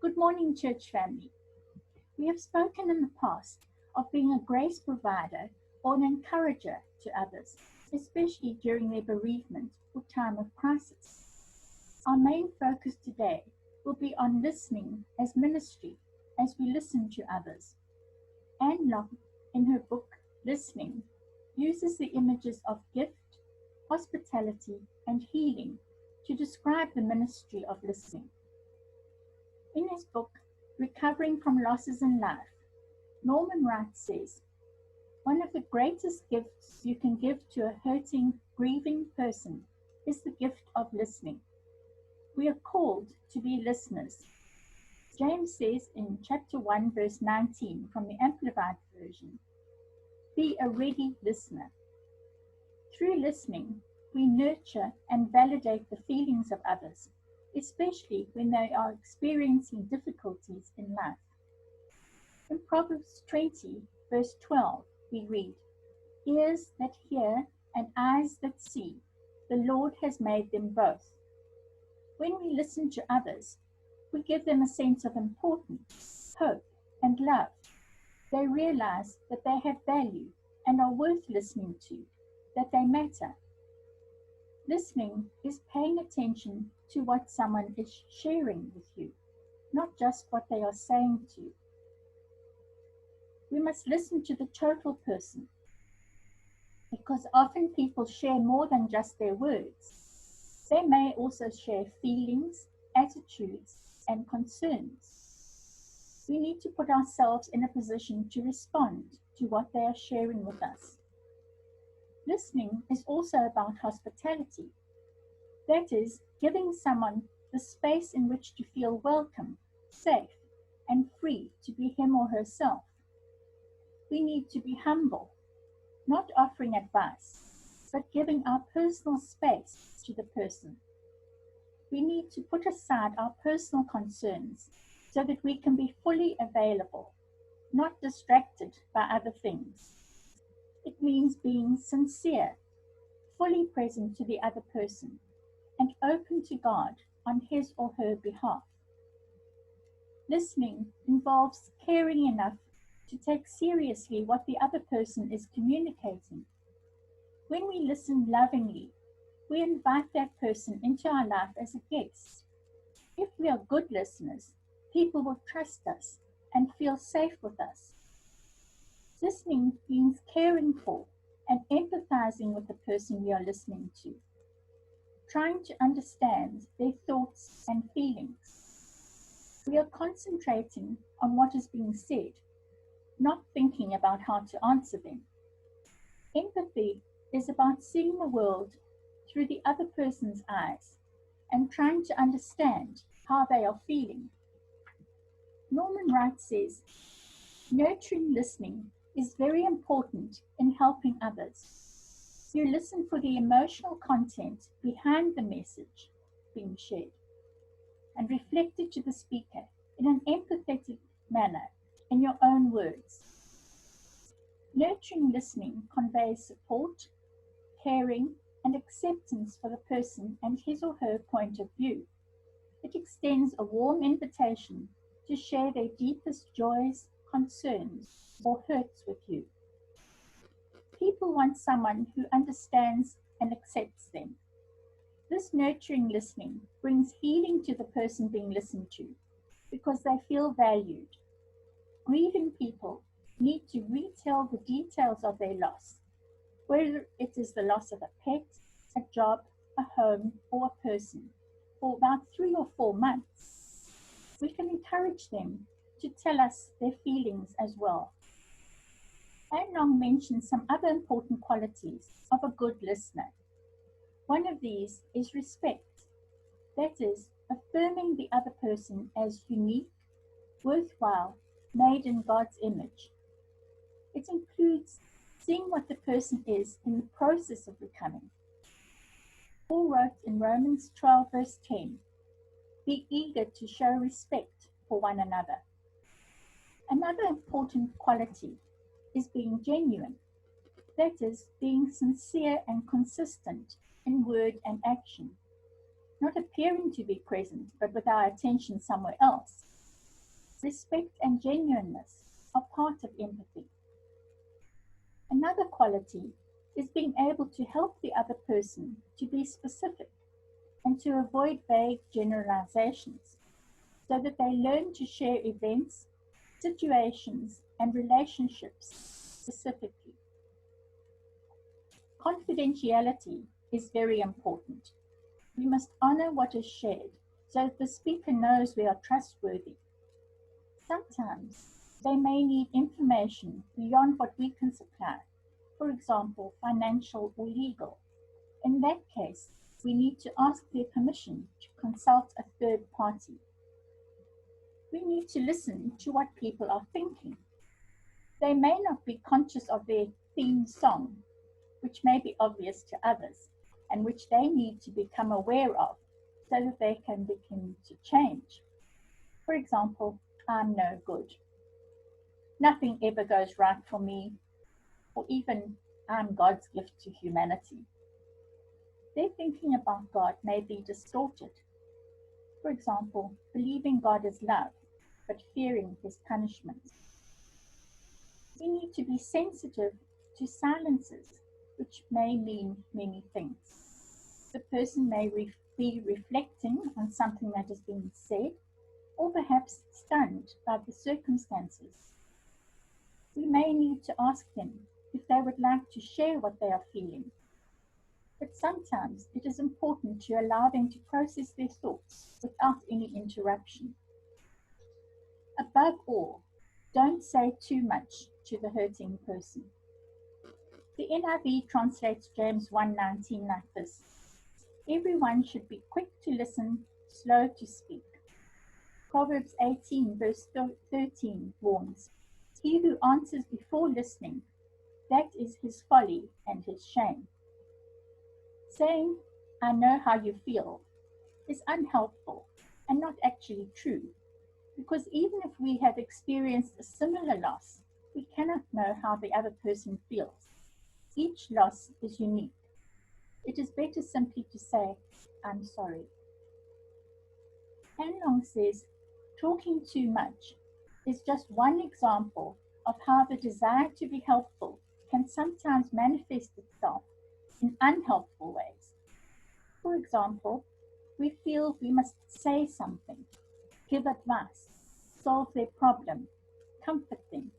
Good morning, church family. We have spoken in the past of being a grace provider or an encourager to others, especially during their bereavement or time of crisis. Our main focus today will be on listening as ministry as we listen to others. Anne Locke, in her book Listening, uses the images of gift, hospitality, and healing to describe the ministry of listening. In his book, Recovering from Losses in Life, Norman Wright says, "One of the greatest gifts you can give to a hurting, grieving person is the gift of listening. We are called to be listeners." James says in chapter 1, verse 19 from the Amplified Version, "Be a ready listener." Through listening, we nurture and validate the feelings of others, especially when they are experiencing difficulties in life. In Proverbs 20, verse 12, we read, "Ears that hear and eyes that see, the Lord has made them both." When we listen to others, we give them a sense of importance, hope, and love. They realize that they have value and are worth listening to, that they matter. Listening is paying attention to what someone is sharing with you, not just what they are saying to you. We must listen to the total person, because often people share more than just their words. They may also share feelings, attitudes, and concerns. We need to put ourselves in a position to respond to what they are sharing with us. Listening is also about hospitality. That is, giving someone the space in which to feel welcome, safe, and free to be him or herself. We need to be humble, not offering advice, but giving our personal space to the person. We need to put aside our personal concerns so that we can be fully available, not distracted by other things. It means being sincere, fully present to the other person, and open to God on his or her behalf. Listening involves caring enough to take seriously what the other person is communicating. When we listen lovingly, we invite that person into our life as a guest. If we are good listeners, people will trust us and feel safe with us. Listening means caring for and empathizing with the person we are listening to, trying to understand their thoughts and feelings. We are concentrating on what is being said, not thinking about how to answer them. Empathy is about seeing the world through the other person's eyes and trying to understand how they are feeling. Norman Wright says, "Nurturing listening is very important in helping others. You listen for the emotional content behind the message being shared and reflect it to the speaker in an empathetic manner in your own words. Nurturing listening conveys support, caring, and acceptance for the person and his or her point of view. It extends a warm invitation to share their deepest joys, concerns, or hurts with you. People want someone who understands and accepts them. This nurturing listening brings healing to the person being listened to because they feel valued. Grieving people need to retell the details of their loss, whether it is the loss of a pet, a job, a home, or a person, for about 3 or 4 months. We can encourage them to tell us their feelings as well. Anne Long mentions some other important qualities of a good listener. One of these is respect. That is, affirming the other person as unique, worthwhile, made in God's image. It includes seeing what the person is in the process of becoming. Paul wrote in Romans 12, verse 10, "Be eager to show respect for one another." Another important quality is being genuine. That is, being sincere and consistent in word and action, not appearing to be present, but with our attention somewhere else. Respect and genuineness are part of empathy. Another quality is being able to help the other person to be specific and to avoid vague generalizations so that they learn to share events, situations, and relationships specifically. Confidentiality is very important. We must honor what is shared so that the speaker knows we are trustworthy. Sometimes they may need information beyond what we can supply, for example, financial or legal. In that case, we need to ask their permission to consult a third party. We need to listen to what people are thinking. They may not be conscious of their theme song, which may be obvious to others, and which they need to become aware of so that they can begin to change. For example, I'm no good. Nothing ever goes right for me, or even I'm God's gift to humanity. Their thinking about God may be distorted. For example, believing God is love, but fearing his punishments. We need to be sensitive to silences, which may mean many things. The person may be reflecting on something that has been said, or perhaps stunned by the circumstances. We may need to ask them if they would like to share what they are feeling. But sometimes it is important to allow them to process their thoughts without any interruption. Above all, don't say too much to the hurting person. The NIV translates James 1:19 like this: everyone should be quick to listen, slow to speak. Proverbs 18 verse 13 warns, he who answers before listening, that is his folly and his shame. Saying, I know how you feel, is unhelpful and not actually true, because even if we have experienced a similar loss, we cannot know how the other person feels. Each loss is unique. It is better simply to say, I'm sorry. Hanlong says, talking too much is just one example of how the desire to be helpful can sometimes manifest itself in unhelpful ways. For example, we feel we must say something, give advice, solve their problem, comfort them,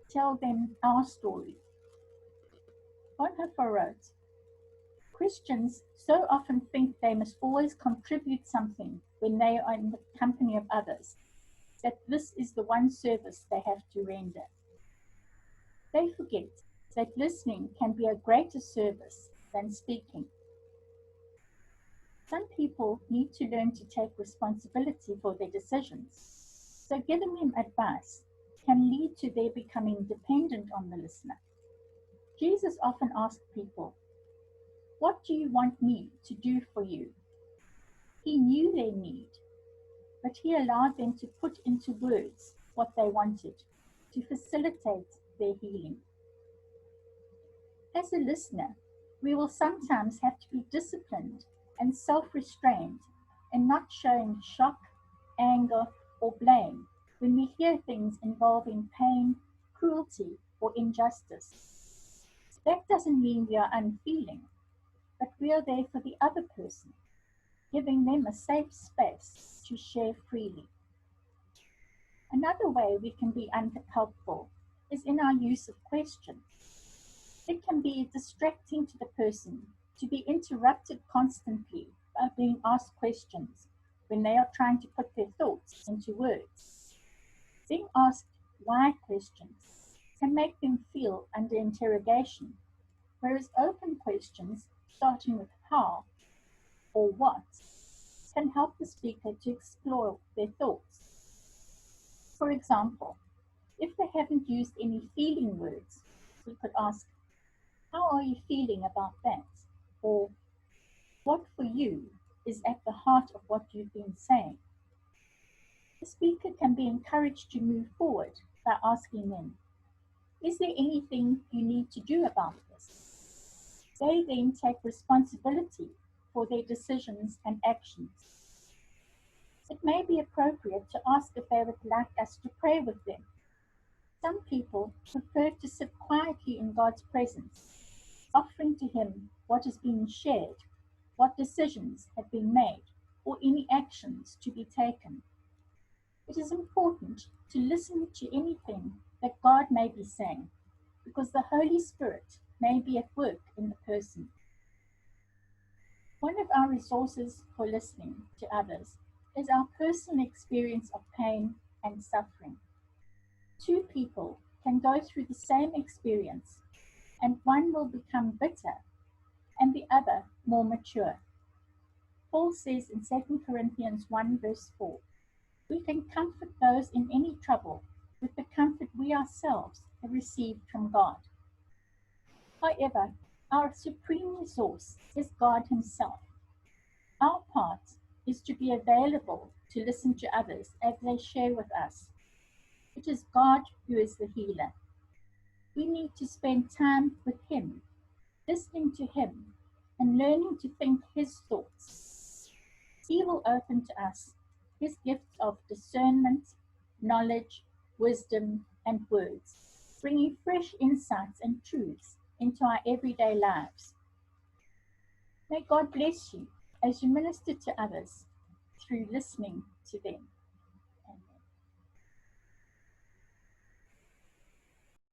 tell them our story. Bonhoeffer wrote, Christians so often think they must always contribute something when they are in the company of others, that this is the one service they have to render. They forget that listening can be a greater service than speaking. Some people need to learn to take responsibility for their decisions, so giving them advice can lead to their becoming dependent on the listener. Jesus often asked people, what do you want me to do for you? He knew their need, but he allowed them to put into words what they wanted to facilitate their healing. As a listener, we will sometimes have to be disciplined and self-restrained in not showing shock, anger, or blame when we hear things involving pain, cruelty, or injustice. That doesn't mean we are unfeeling, but we are there for the other person, giving them a safe space to share freely. Another way we can be unhelpful is in our use of questions. It can be distracting to the person to be interrupted constantly by being asked questions when they are trying to put their thoughts into words. Being asked why questions can make them feel under interrogation, whereas open questions, starting with how or what, can help the speaker to explore their thoughts. For example, if they haven't used any feeling words, we could ask, how are you feeling about that? Or, what for you is at the heart of what you've been saying? The speaker can be encouraged to move forward by asking them, is there anything you need to do about this? They then take responsibility for their decisions and actions. It may be appropriate to ask if they would like us to pray with them. Some people prefer to sit quietly in God's presence, offering to Him what has been shared, what decisions have been made, or any actions to be taken. It is important to listen to anything that God may be saying, because the Holy Spirit may be at work in the person. One of our resources for listening to others is our personal experience of pain and suffering. Two people can go through the same experience, and one will become bitter and the other more mature. Paul says in 2 Corinthians 1 verse 4, we can comfort those in any trouble with the comfort we ourselves have received from God. However, our supreme resource is God Himself. Our part is to be available to listen to others as they share with us. It is God who is the healer. We need to spend time with Him, listening to Him, and learning to think His thoughts. He will open to us His gifts of discernment, knowledge, wisdom, and words, bringing fresh insights and truths into our everyday lives. May God bless you as you minister to others through listening to them.